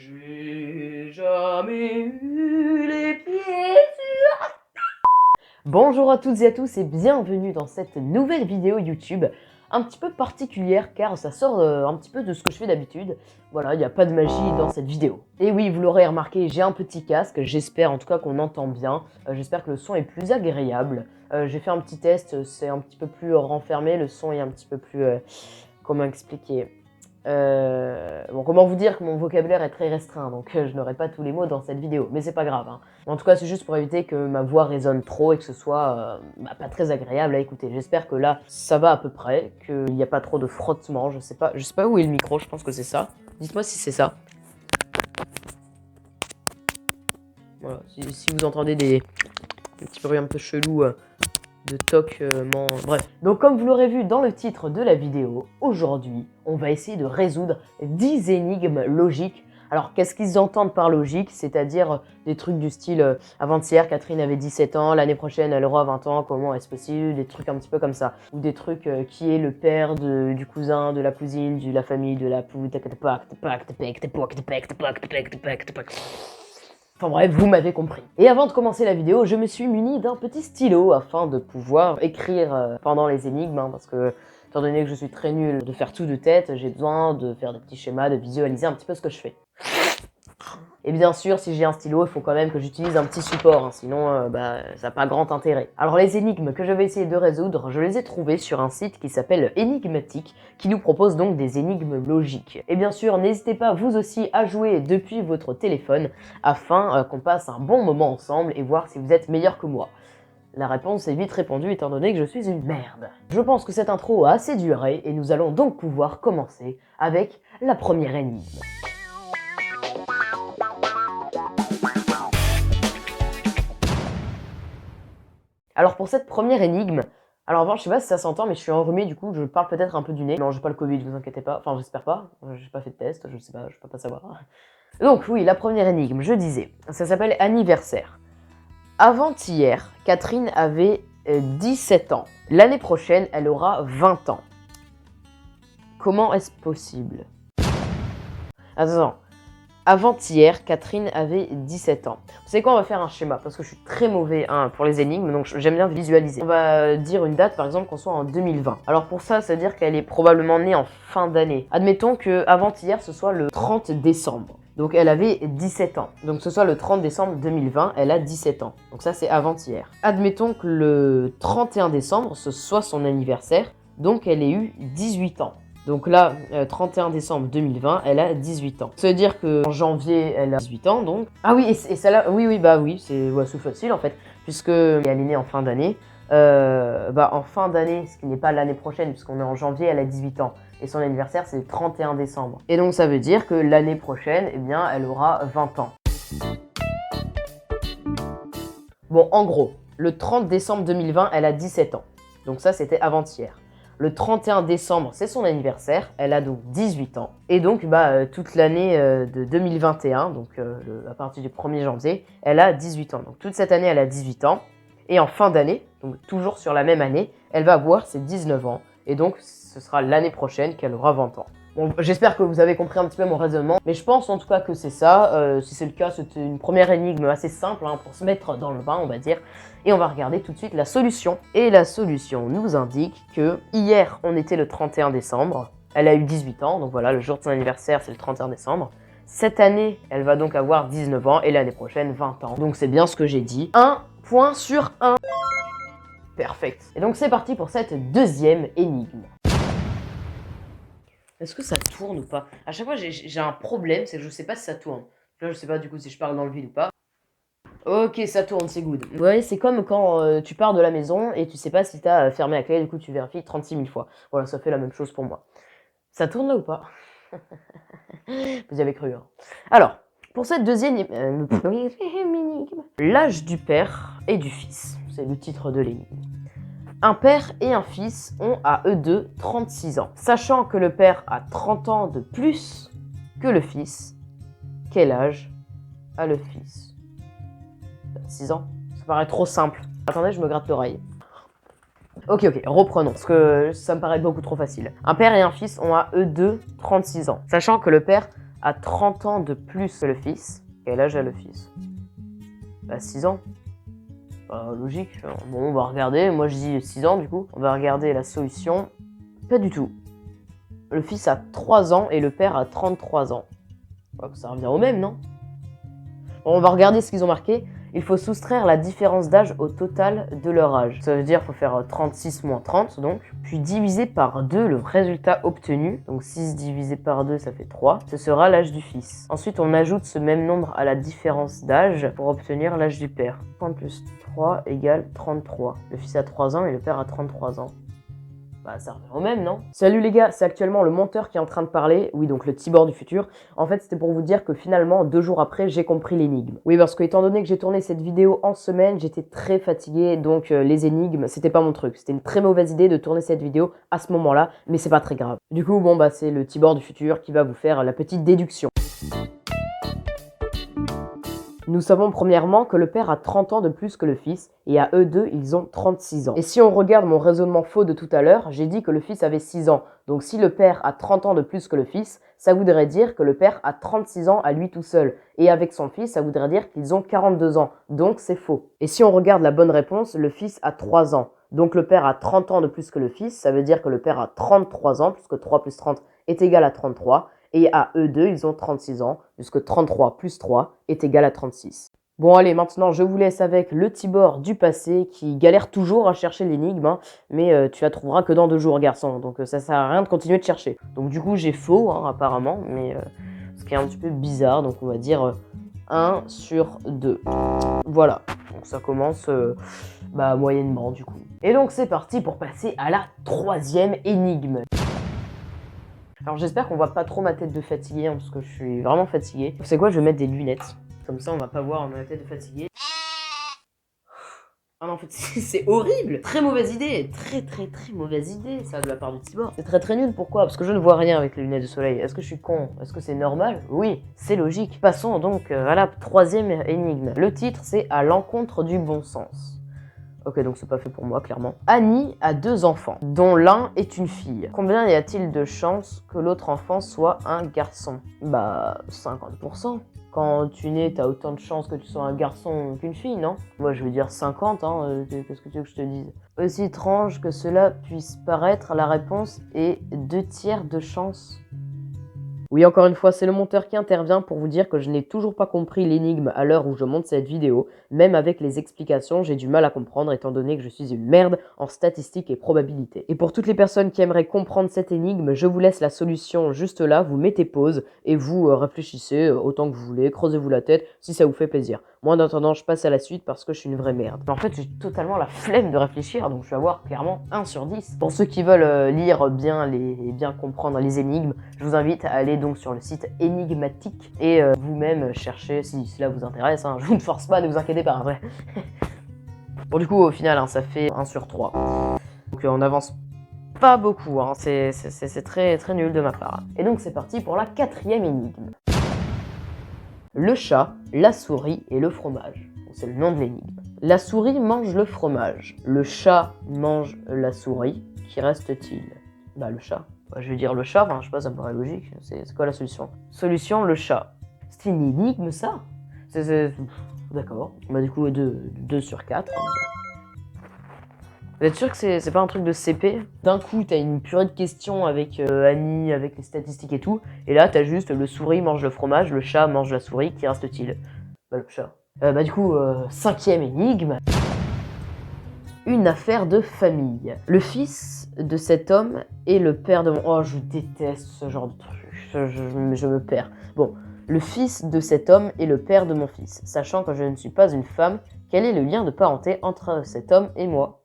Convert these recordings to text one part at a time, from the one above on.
J'ai jamais eu les pieds. Bonjour à toutes et à tous et bienvenue dans cette nouvelle vidéo YouTube un petit peu particulière car ça sort un petit peu de ce que je fais d'habitude. Voilà, il n'y a pas de magie dans cette vidéo. Et oui, vous l'aurez remarqué, j'ai un petit casque, j'espère en tout cas qu'on entend bien, j'espère que le son est plus agréable. J'ai fait un petit test, c'est un petit peu plus renfermé, le son est un petit peu plus... comment expliquer bon, comment vous dire que mon vocabulaire est très restreint, donc je n'aurai pas tous les mots dans cette vidéo, mais c'est pas grave. Hein. En tout cas, c'est juste pour éviter que ma voix résonne trop et que ce soit pas très agréable à écouter. J'espère que là, ça va à peu près, qu'il n'y a pas trop de frottement. Je sais pas où est le micro, je pense que c'est ça. Dites-moi si c'est ça. Voilà, si vous entendez des petits bruits un peu chelous de toquement, bref. Donc comme vous l'aurez vu dans le titre de la vidéo, aujourd'hui, on va essayer de résoudre 10 énigmes logiques. Alors qu'est-ce qu'ils entendent par logique? C'est-à-dire des trucs du style avant-hier, Catherine avait 17 ans, l'année prochaine elle aura 20 ans, comment est-ce possible? Des trucs un petit peu comme ça. Ou des trucs qui est le père du cousin, de la cousine, de la famille, de la poule, enfin bref, vous m'avez compris. Et avant de commencer la vidéo, je me suis muni d'un petit stylo afin de pouvoir écrire pendant les énigmes, hein, parce que, étant donné que je suis très nul de faire tout de tête, j'ai besoin de faire des petits schémas, de visualiser un petit peu ce que je fais. Et bien sûr, si j'ai un stylo, il faut quand même que j'utilise un petit support, hein, sinon ça n'a pas grand intérêt. Alors les énigmes que je vais essayer de résoudre, je les ai trouvées sur un site qui s'appelle Enigmatic, qui nous propose donc des énigmes logiques. Et bien sûr, n'hésitez pas vous aussi à jouer depuis votre téléphone, afin qu'on passe un bon moment ensemble et voir si vous êtes meilleur que moi. La réponse est vite répondue étant donné que je suis une merde. Je pense que cette intro a assez duré et nous allons donc pouvoir commencer avec la première énigme. Alors pour cette première énigme, alors avant je sais pas si ça s'entend mais je suis enrhumé du coup je parle peut-être un peu du nez. Non j'ai pas le Covid, vous inquiétez pas, enfin j'espère pas, j'ai pas fait de test, je sais pas, je peux pas savoir. Donc oui, la première énigme, je disais, ça s'appelle anniversaire. Avant-hier, Catherine avait 17 ans. L'année prochaine, elle aura 20 ans. Comment est-ce possible? Attends. Avant-hier, Catherine avait 17 ans. Vous savez quoi, on va faire un schéma, parce que je suis très mauvais pour les énigmes, donc j'aime bien visualiser. On va dire une date, par exemple, qu'on soit en 2020. Alors pour ça, ça veut dire qu'elle est probablement née en fin d'année. Admettons que avant-hier, ce soit le 30 décembre. Donc elle avait 17 ans. Donc ce soit le 30 décembre 2020, elle a 17 ans. Donc ça, c'est avant-hier. Admettons que le 31 décembre, ce soit son anniversaire, donc elle ait eu 18 ans. Donc là, 31 décembre 2020, elle a 18 ans. Ça veut dire qu'en janvier, elle a 18 ans, donc... Ah oui, et celle-là, oui, c'est facile en fait, puisque elle est née en fin d'année. En fin d'année, ce qui n'est pas l'année prochaine, puisqu'on est en janvier, elle a 18 ans. Et son anniversaire, c'est le 31 décembre. Et donc ça veut dire que l'année prochaine, eh bien, elle aura 20 ans. Bon, en gros, le 30 décembre 2020, elle a 17 ans. Donc ça, c'était avant-hier. Le 31 décembre, c'est son anniversaire, elle a donc 18 ans. Et donc, toute l'année de 2021, donc à partir du 1er janvier, elle a 18 ans. Donc toute cette année, elle a 18 ans. Et en fin d'année, donc toujours sur la même année, elle va avoir ses 19 ans. Et donc, ce sera l'année prochaine qu'elle aura 20 ans. Bon, j'espère que vous avez compris un petit peu mon raisonnement, mais je pense en tout cas que c'est ça. Si c'est le cas, c'était une première énigme assez simple pour se mettre dans le bain, on va dire. Et on va regarder tout de suite la solution. Et la solution nous indique que hier, on était le 31 décembre. Elle a eu 18 ans, donc voilà, le jour de son anniversaire, c'est le 31 décembre. Cette année, elle va donc avoir 19 ans et l'année prochaine, 20 ans. Donc c'est bien ce que j'ai dit. 1 point sur 1. Perfect. Et donc c'est parti pour cette deuxième énigme. Est-ce que ça tourne ou pas? À chaque fois, j'ai un problème, c'est que je sais pas si ça tourne. Là, je sais pas du coup si je parle dans le vide ou pas. Ok, ça tourne, c'est good. Vous voyez, c'est comme quand tu pars de la maison et tu sais pas si t'as fermé la clé, du coup tu vérifies 36 000 fois. Voilà, ça fait la même chose pour moi. Ça tourne là ou pas? Vous y avez cru, hein. Alors, pour cette deuxième énigme, l'âge du père et du fils. C'est le titre de l'énigme. Un père et un fils ont à eux deux 36 ans. Sachant que le père a 30 ans de plus que le fils, quel âge a le fils? 6 ans. Ça paraît trop simple. Attendez, je me gratte l'oreille. Ok, reprenons, parce que ça me paraît beaucoup trop facile. Un père et un fils ont à eux deux 36 ans. Sachant que le père a 30 ans de plus que le fils, quel âge a le fils? Bah 6 ans. Logique. Bon, on va regarder. Moi, je dis 6 ans, du coup. On va regarder la solution. Pas du tout. Le fils a 3 ans et le père a 33 ans. Ça revient au même, non? Bon, on va regarder ce qu'ils ont marqué. Il faut soustraire la différence d'âge au total de leur âge. Ça veut dire qu'il faut faire 36 moins 30, donc. Puis diviser par 2 le résultat obtenu. Donc 6 divisé par 2, ça fait 3. Ce sera l'âge du fils. Ensuite, on ajoute ce même nombre à la différence d'âge pour obtenir l'âge du père. 30 plus 3 égale 33. Le fils a 3 ans et le père a 33 ans. Bah ça revient au même, non? Salut les gars, c'est actuellement le monteur qui est en train de parler. Oui, donc le Tibor du futur. En fait, c'était pour vous dire que finalement, 2 jours après, j'ai compris l'énigme. Oui, parce que étant donné que j'ai tourné cette vidéo en semaine, j'étais très fatigué, donc les énigmes, c'était pas mon truc. C'était une très mauvaise idée de tourner cette vidéo à ce moment-là, mais c'est pas très grave. Du coup, bon bah c'est le Tibor du futur qui va vous faire la petite déduction. Nous savons premièrement que le père a 30 ans de plus que le fils, et à eux deux, ils ont 36 ans. Et si on regarde mon raisonnement faux de tout à l'heure, j'ai dit que le fils avait 6 ans. Donc si le père a 30 ans de plus que le fils, ça voudrait dire que le père a 36 ans à lui tout seul. Et avec son fils, ça voudrait dire qu'ils ont 42 ans. Donc c'est faux. Et si on regarde la bonne réponse, le fils a 3 ans. Donc le père a 30 ans de plus que le fils, ça veut dire que le père a 33 ans, puisque 3 plus 30 est égal à 33. Et à eux deux, ils ont 36 ans, puisque 33 plus 3 est égal à 36. Bon allez, maintenant je vous laisse avec le Tibor du passé qui galère toujours à chercher l'énigme, hein, mais tu la trouveras que dans 2 jours, garçon, donc ça sert à rien de continuer de chercher. Donc du coup j'ai faux, hein, apparemment, mais ce qui est un petit peu bizarre, donc on va dire 1 sur 2. Voilà, donc ça commence moyennement du coup. Et donc c'est parti pour passer à la 3e énigme. Alors j'espère qu'on voit pas trop ma tête de fatigué, hein, parce que je suis vraiment fatigué. C'est quoi, je vais mettre des lunettes. Comme ça on va pas voir ma tête de fatigué. Ah non, en fait c'est horrible. Très mauvaise idée. Très mauvaise idée ça de la part du Tibor. C'est très nul, pourquoi? Parce que je ne vois rien avec les lunettes de soleil. Est-ce que je suis con? Est-ce que c'est normal? Oui, c'est logique. Passons donc à la 3e énigme. Le titre c'est à l'encontre du bon sens. Ok, donc c'est pas fait pour moi, clairement. Annie a 2 enfants, dont l'un est une fille. Combien y a-t-il de chances que l'autre enfant soit un garçon? Bah, 50%. Quand tu nais, t'as autant de chances que tu sois un garçon qu'une fille, non? Moi, je veux dire 50, hein, qu'est-ce que tu veux que je te dise? Aussi étrange que cela puisse paraître, la réponse est 2 tiers de chance. Oui, encore une fois, c'est le monteur qui intervient pour vous dire que je n'ai toujours pas compris l'énigme à l'heure où je monte cette vidéo. Même avec les explications, j'ai du mal à comprendre étant donné que je suis une merde en statistiques et probabilités. Et pour toutes les personnes qui aimeraient comprendre cette énigme, je vous laisse la solution juste là, vous mettez pause et vous réfléchissez autant que vous voulez, creusez-vous la tête si ça vous fait plaisir. Moi, en attendant, je passe à la suite parce que je suis une vraie merde. Mais en fait, j'ai totalement la flemme de réfléchir, donc je vais avoir clairement 1 sur 10. Pour ceux qui veulent lire bien et bien comprendre les énigmes, je vous invite à aller donc sur le site Énigmatique et vous-même chercher si cela vous intéresse. Hein. Je vous ne force pas, ne vous inquiétez pas, vrai. Bon, du coup, au final, hein, ça fait 1 sur 3. Donc on avance pas beaucoup, hein. C'est très nul de ma part. Et donc c'est parti pour la 4e énigme. Le chat, la souris et le fromage. C'est le nom de l'énigme. La souris mange le fromage. Le chat mange la souris. Qui reste-t-il? Bah le chat. Bah, je vais dire le chat, enfin, je sais pas, ça me paraît logique. C'est quoi la solution? Solution, le chat. C'est une énigme ça? D'accord. Bah du coup 2 sur 4. Hein. Vous êtes sûr que c'est pas un truc de CP? D'un coup, t'as une purée de questions avec Annie, avec les statistiques et tout, et là, t'as juste le souris mange le fromage, le chat mange la souris, qui reste-t-il? Bah, le chat. Bah, du coup, 5e énigme. Une affaire de famille. Le fils de cet homme est le père de mon... Oh, je déteste ce genre de truc. Je me perds. Bon, le fils de cet homme est le père de mon fils. Sachant que je ne suis pas une femme, quel est le lien de parenté entre cet homme et moi?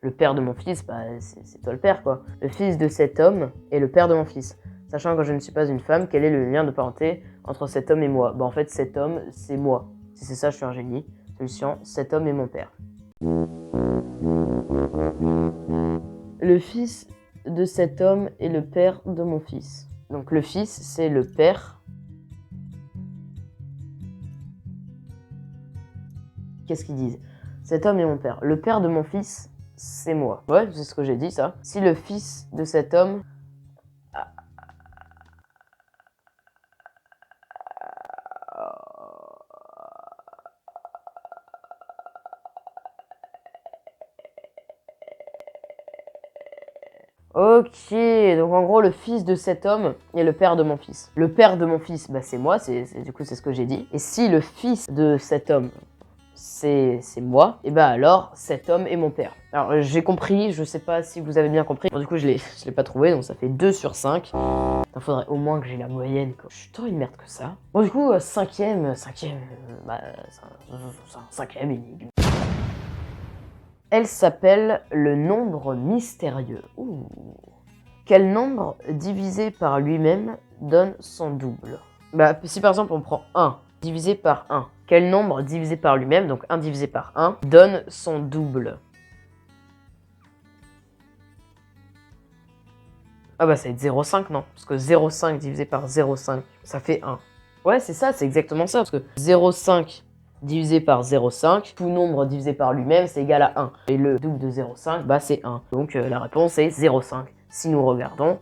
Le père de mon fils, bah, c'est toi le père, quoi. Le fils de cet homme est le père de mon fils. Sachant que je ne suis pas une femme, quel est le lien de parenté entre cet homme et moi? Bah, en fait, cet homme, c'est moi. Si c'est ça, je suis un génie. Solution, cet homme est mon père. Le fils de cet homme est le père de mon fils. Donc, le fils, c'est le père. Qu'est-ce qu'ils disent? Cet homme est mon père. Le père de mon fils, c'est moi. Ouais, c'est ce que j'ai dit, ça. Si le fils de cet homme... Ok, donc en gros, le fils de cet homme est le père de mon fils. Le père de mon fils, bah, c'est moi, du coup, c'est ce que j'ai dit. Et si le fils de cet homme, c'est moi, et bah alors, cet homme est mon père. Alors, j'ai compris, je sais pas si vous avez bien compris. Bon, du coup, je l'ai pas trouvé, donc ça fait 2 sur 5. Il faudrait au moins que j'ai la moyenne, quoi. Je suis tant une merde que ça. Bon, du coup, cinquième, bah, c'est un cinquième énigme. Elle s'appelle le nombre mystérieux. Ouh. Quel nombre divisé par lui-même donne son double? Bah, si par exemple on prend 1 divisé par 1, quel nombre divisé par lui-même, donc 1 divisé par 1, donne son double? Ah bah ça va être 0,5 non? Parce que 0,5 divisé par 0,5, ça fait 1. Ouais c'est ça, c'est exactement ça, parce que 0,5 divisé par 0,5, tout nombre divisé par lui-même c'est égal à 1. Et le double de 0,5, bah c'est 1. Donc la réponse est 0,5. Si nous regardons,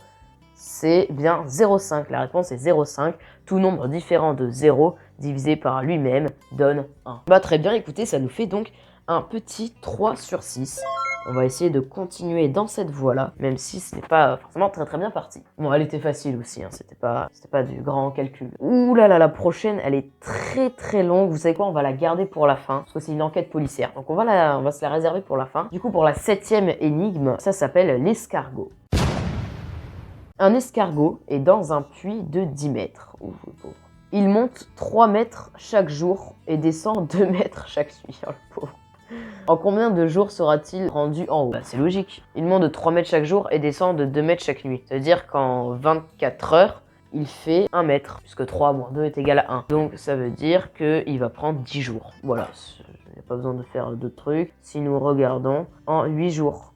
c'est bien 0,5. La réponse est 0,5. Tout nombre différent de 0 divisé par lui-même donne 1. Bah très bien, écoutez, ça nous fait donc un petit 3 sur 6. On va essayer de continuer dans cette voie-là, même si ce n'est pas forcément très bien parti. Bon, elle était facile aussi, hein, c'était pas du grand calcul. Ouh là là, la prochaine, elle est très longue. Vous savez quoi, on va la garder pour la fin, parce que c'est une enquête policière. Donc on va se la réserver pour la fin. Du coup, pour la 7e énigme, ça s'appelle l'escargot. Un escargot est dans un puits de 10 mètres. Ouh, le pauvre. Il monte 3 mètres chaque jour et descend 2 mètres chaque nuit. Oh, le pauvre. En combien de jours sera-t-il rendu en haut? Bah, c'est logique. Il monte de 3 mètres chaque jour et descend de 2 mètres chaque nuit. C'est-à-dire qu'en 24 heures, il fait 1 mètre, puisque 3 moins 2 est égal à 1. Donc ça veut dire qu'il va prendre 10 jours. Voilà, il n'y a pas besoin de faire d'autres trucs. Si nous regardons, en 8 jours.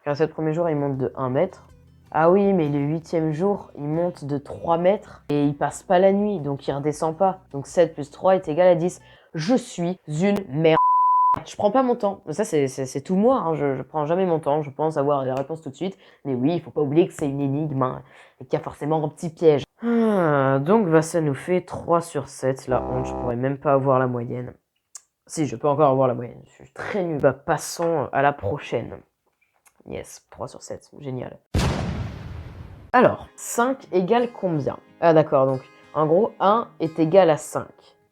Car 7 premiers jours, il monte de 1 mètre. Ah oui, mais le 8e jour, il monte de 3 mètres et il passe pas la nuit, donc il redescend pas. Donc 7 plus 3 est égal à 10. Je suis une merde. Je prends pas mon temps. Ça, c'est tout moi, hein. Je prends jamais mon temps. Je pense avoir la réponse tout de suite. Mais oui, il faut pas oublier que c'est une énigme, hein, et qu'il y a forcément un petit piège. Donc bah, ça nous fait 3 sur 7. La honte, je pourrais même pas avoir la moyenne. Si, je peux encore avoir la moyenne. Je suis très nul. Bah, passons à la prochaine. Yes, 3 sur 7, génial. Alors, 5 égale combien? Ah d'accord, donc en gros, 1 est égal à 5.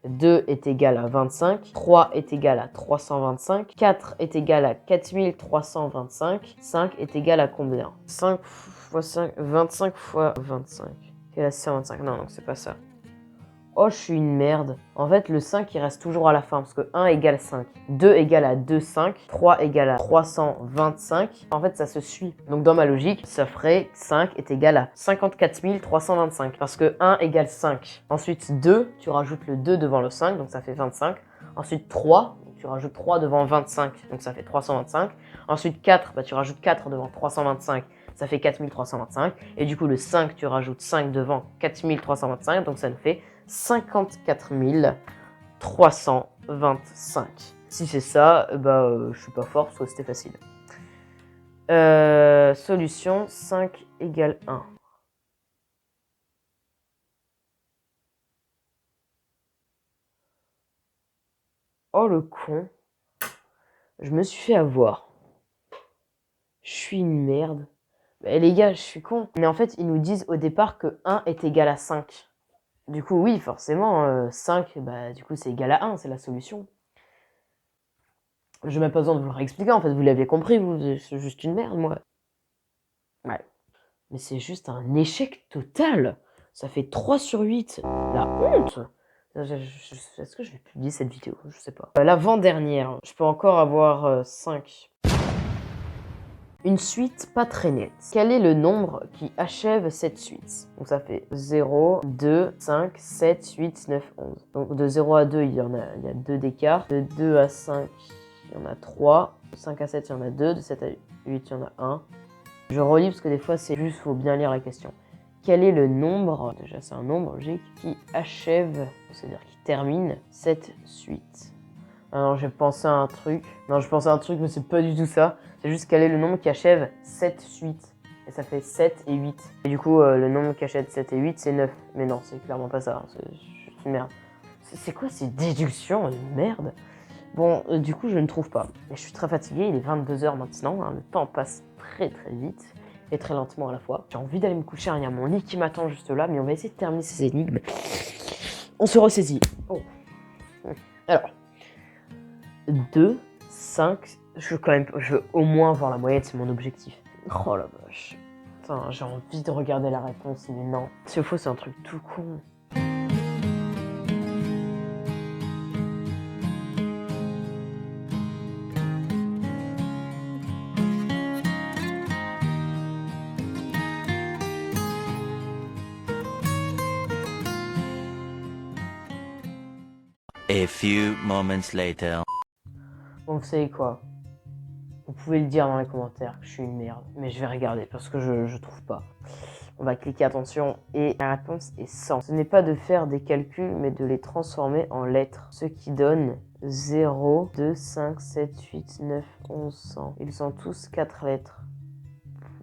2 est égal à 25. 3 est égal à 325. 4 est égal à 4325. 5 est égal à combien? 5 fois 5, 25 fois 25. Quel est 125? Non, donc c'est pas ça. Oh, je suis une merde. En fait, le 5, il reste toujours à la fin, parce que 1 égale 5. 2 égale à 2, 5. 3 égale à 325. En fait, ça se suit. Donc, dans ma logique, ça ferait 5 est égal à 54 325. Parce que 1 égale 5. Ensuite, 2, tu rajoutes le 2 devant le 5, donc ça fait 25. Ensuite, 3, tu rajoutes 3 devant 25, donc ça fait 325. Ensuite, 4, bah, tu rajoutes 4 devant 325. Ça fait 4325. Et du coup, le 5, tu rajoutes 5 devant 4325. Donc, ça nous fait 54 325. Si c'est ça, bah, je suis pas fort, parce que c'était facile. Solution, 5 égale 1. Oh, le con. Je me suis fait avoir. Je suis une merde. Bah, les gars, je suis con. Mais en fait, ils nous disent au départ que 1 est égal à 5. Du coup, oui, forcément, 5, bah, du coup, c'est égal à 1, c'est la solution. J'ai même pas besoin de vous le réexpliquer, en fait, vous l'avez compris, vous, c'est juste une merde, moi. Ouais. Mais c'est juste un échec total. Ça fait 3 sur 8. La honte. Est-ce que je vais publier cette vidéo? Je sais pas. L'avant-dernière, je peux encore avoir 5. Une suite pas très nette. Quel est le nombre qui achève cette suite? Donc ça fait 0, 2, 5, 7, 8, 9, 11. Donc de 0 à 2, il y a 2 d'écart. De 2 à 5, il y en a 3. De 5 à 7, il y en a 2. De 7 à 8, il y en a 1. Je relis parce que des fois, c'est juste, faut bien lire la question. Quel est le nombre, déjà c'est un nombre logique, qui achève, c'est-à-dire qui termine cette suite? Alors j'ai pensé à un truc. Non, je pensais à un truc, mais c'est pas du tout ça. C'est juste quel est le nombre qui achève cette suite. Et ça fait 7 et 8. Et du coup, le nombre qui achève 7 et 8, c'est 9. Mais non, c'est clairement pas ça. C'est juste une merde. C'est quoi ces déductions de merde? Bon, du coup, je ne trouve pas. Et je suis très fatiguée, il est 22h maintenant, hein, le temps passe très très vite et très lentement à la fois. J'ai envie d'aller me coucher, hein, il y a mon lit qui m'attend juste là, mais on va essayer de terminer ces énigmes. On se ressaisit. Oh. Alors, 2, 5, je veux au moins voir la moyenne, c'est mon objectif. Oh la vache. Putain, j'ai envie de regarder la réponse, mais non. C'est faux, c'est un truc tout con. A few moments later. Bon, vous savez quoi? Vous pouvez le dire dans les commentaires que je suis une merde, mais je vais regarder parce que je trouve pas. On va cliquer attention et la réponse est 100. Ce n'est pas de faire des calculs, mais de les transformer en lettres. Ce qui donne 0, 2, 5, 7, 8, 9, 11, 100. Ils sont tous 4 lettres.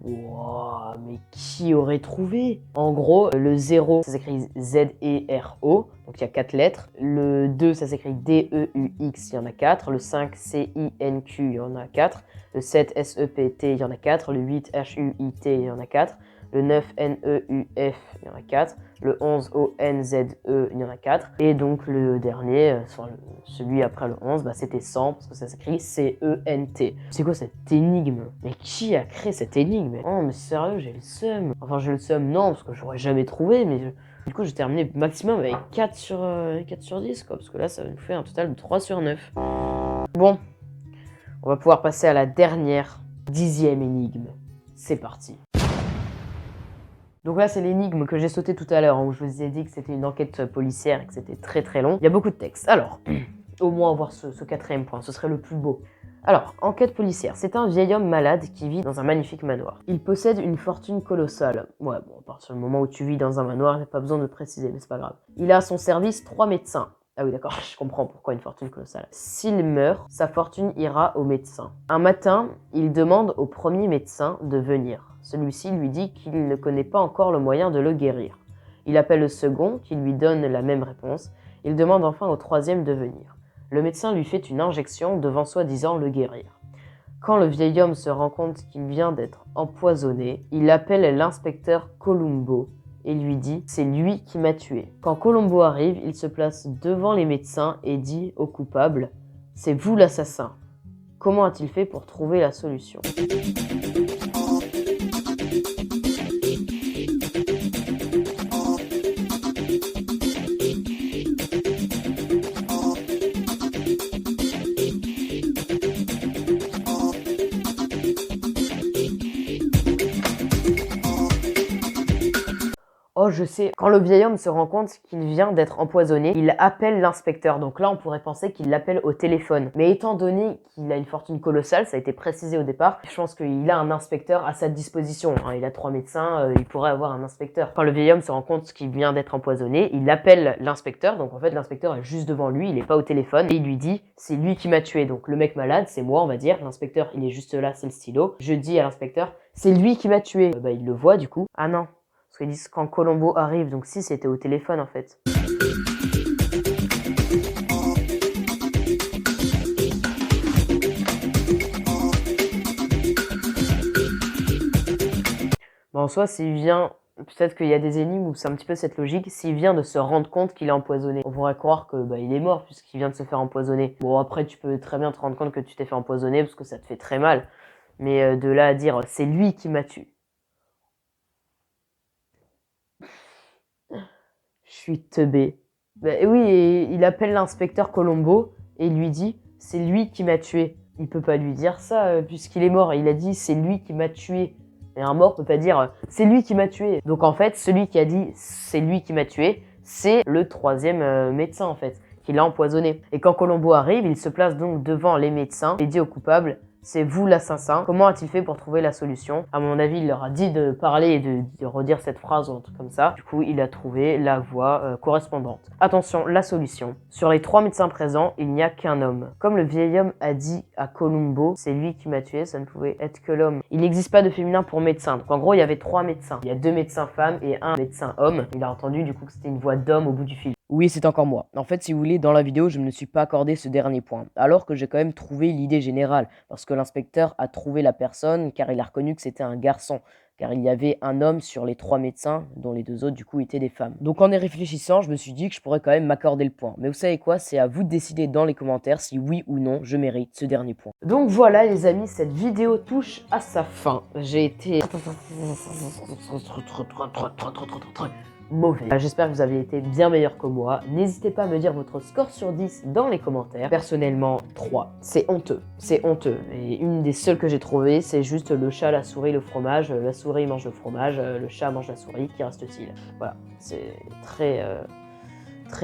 Wow, mais qui aurait trouvé? En gros, le 0, ça s'écrit Z-E-R-O, donc il y a 4 lettres. Le 2, ça s'écrit D-E-U-X, il y en a 4. Le 5, C-I-N-Q, il y en a 4. Le 7, S-E-P-T, il y en a 4. Le 8, H-U-I-T, il y en a 4. Le 9, N-E-U-F, il y en a 4. Le 11, O-N-Z-E, il y en a 4. Et donc le dernier, celui après le 11, c'était 100, parce que ça s'écrit C-E-N-T. C'est quoi cette énigme? Mais qui a créé cette énigme? Oh, mais sérieux, j'ai le seum. Enfin, j'ai le seum, non, parce que j'aurais jamais trouvé, mais du coup, j'ai terminé maximum avec 4 sur 10, quoi, parce que là, ça va nous faire un total de 3 sur 9. Bon, on va pouvoir passer à la dernière, 10e énigme. C'est parti. Donc là, c'est l'énigme que j'ai sauté tout à l'heure, où je vous ai dit que c'était une enquête policière et que c'était très très long. Il y a beaucoup de texte. Alors, au moins voir ce 4e point, ce serait le plus beau. Alors, enquête policière. C'est un vieil homme malade qui vit dans un magnifique manoir. Il possède une fortune colossale. Ouais, bon, à partir du moment où tu vis dans un manoir, il n'y a pas besoin de préciser, mais c'est pas grave. Il a à son service 3 médecins. Ah oui, d'accord, je comprends pourquoi une fortune colossale. S'il meurt, sa fortune ira au médecin. Un matin, il demande au premier médecin de venir. Celui-ci lui dit qu'il ne connaît pas encore le moyen de le guérir. Il appelle le second, qui lui donne la même réponse. Il demande enfin au troisième de venir. Le médecin lui fait une injection devant soi-disant le guérir. Quand le vieil homme se rend compte qu'il vient d'être empoisonné, il appelle l'inspecteur Columbo et lui dit « C'est lui qui m'a tué ». Quand Columbo arrive, il se place devant les médecins et dit au coupable « C'est vous l'assassin ». Comment a-t-il fait pour trouver la solution ? Oh, je sais. Quand le vieil homme se rend compte qu'il vient d'être empoisonné, il appelle l'inspecteur. Donc là, on pourrait penser qu'il l'appelle au téléphone. Mais étant donné qu'il a une fortune colossale, ça a été précisé au départ, je pense qu'il a un inspecteur à sa disposition. Hein, il a 3 médecins, il pourrait avoir un inspecteur. Quand le vieil homme se rend compte qu'il vient d'être empoisonné, il appelle l'inspecteur. Donc en fait, l'inspecteur est juste devant lui, il n'est pas au téléphone. Et il lui dit, c'est lui qui m'a tué. Donc le mec malade, c'est moi, on va dire. L'inspecteur, il est juste là, c'est le stylo. Je dis à l'inspecteur, c'est lui qui m'a tué. Il le voit du coup. Ah non. Parce qu'ils disent quand Columbo arrive, donc si c'était au téléphone en fait. Bon, en soi, s'il vient, peut-être qu'il y a des énigmes où c'est un petit peu cette logique, s'il vient de se rendre compte qu'il est empoisonné, on pourrait croire que il est mort puisqu'il vient de se faire empoisonner. Bon, après, tu peux très bien te rendre compte que tu t'es fait empoisonner parce que ça te fait très mal. Mais de là à dire, c'est lui qui m'a tué. Je suis teubé. Oui, et il appelle l'inspecteur Colombo et lui dit « C'est lui qui m'a tué ». Il peut pas lui dire ça puisqu'il est mort. Il a dit « C'est lui qui m'a tué ». Et un mort peut pas dire « C'est lui qui m'a tué ». Donc en fait, celui qui a dit « C'est lui qui m'a tué », c'est le troisième médecin en fait, qui l'a empoisonné. Et quand Colombo arrive, il se place donc devant les médecins et dit au coupable « C'est vous l'assassin. Comment a-t-il fait pour trouver la solution ?» À mon avis, il leur a dit de parler et de redire cette phrase ou un truc comme ça. Du coup, il a trouvé la voie correspondante. Attention, la solution. Sur les 3 médecins présents, il n'y a qu'un homme. Comme le vieil homme a dit à Columbo, c'est lui qui m'a tué, ça ne pouvait être que l'homme. Il n'existe pas de féminin pour médecin. Donc en gros, il y avait 3 médecins. Il y a 2 médecins femmes et 1 médecin homme. Il a entendu du coup que c'était une voix d'homme au bout du fil. Oui, c'est encore moi. En fait, si vous voulez, dans la vidéo, je ne me suis pas accordé ce dernier point, alors que j'ai quand même trouvé l'idée générale, parce que l'inspecteur a trouvé la personne car il a reconnu que c'était un garçon, car il y avait un homme sur les 3 médecins, dont les 2 autres, du coup, étaient des femmes. Donc en y réfléchissant, je me suis dit que je pourrais quand même m'accorder le point. Mais vous savez quoi? C'est à vous de décider dans les commentaires si oui ou non je mérite ce dernier point. Donc voilà les amis, cette vidéo touche à sa fin. J'ai été mauvais. J'espère que vous avez été bien meilleur que moi. N'hésitez pas à me dire votre score sur 10 dans les commentaires. Personnellement, 3. C'est honteux. C'est honteux. Et une des seules que j'ai trouvées, c'est juste le chat, la souris, le fromage. La souris mange le fromage, le chat mange la souris. Qui reste-t-il? Voilà. C'est très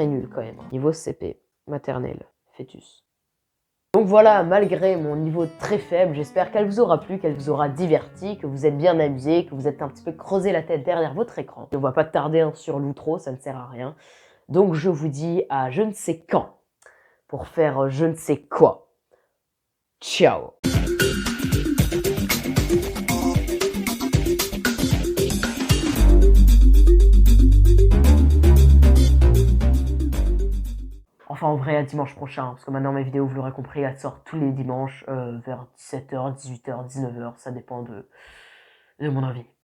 nul quand même. Niveau CP, maternelle, fœtus. Donc voilà, malgré mon niveau très faible, j'espère qu'elle vous aura plu, qu'elle vous aura diverti, que vous êtes bien amusé, que vous êtes un petit peu creusé la tête derrière votre écran. On va pas tarder sur l'outro, ça ne sert à rien. Donc je vous dis à je ne sais quand pour faire je ne sais quoi. Ciao. Enfin en vrai à dimanche prochain, parce que maintenant mes vidéos, vous l'aurez compris, elles sortent tous les dimanches vers 17h, 18h, 19h, ça dépend de mon envie.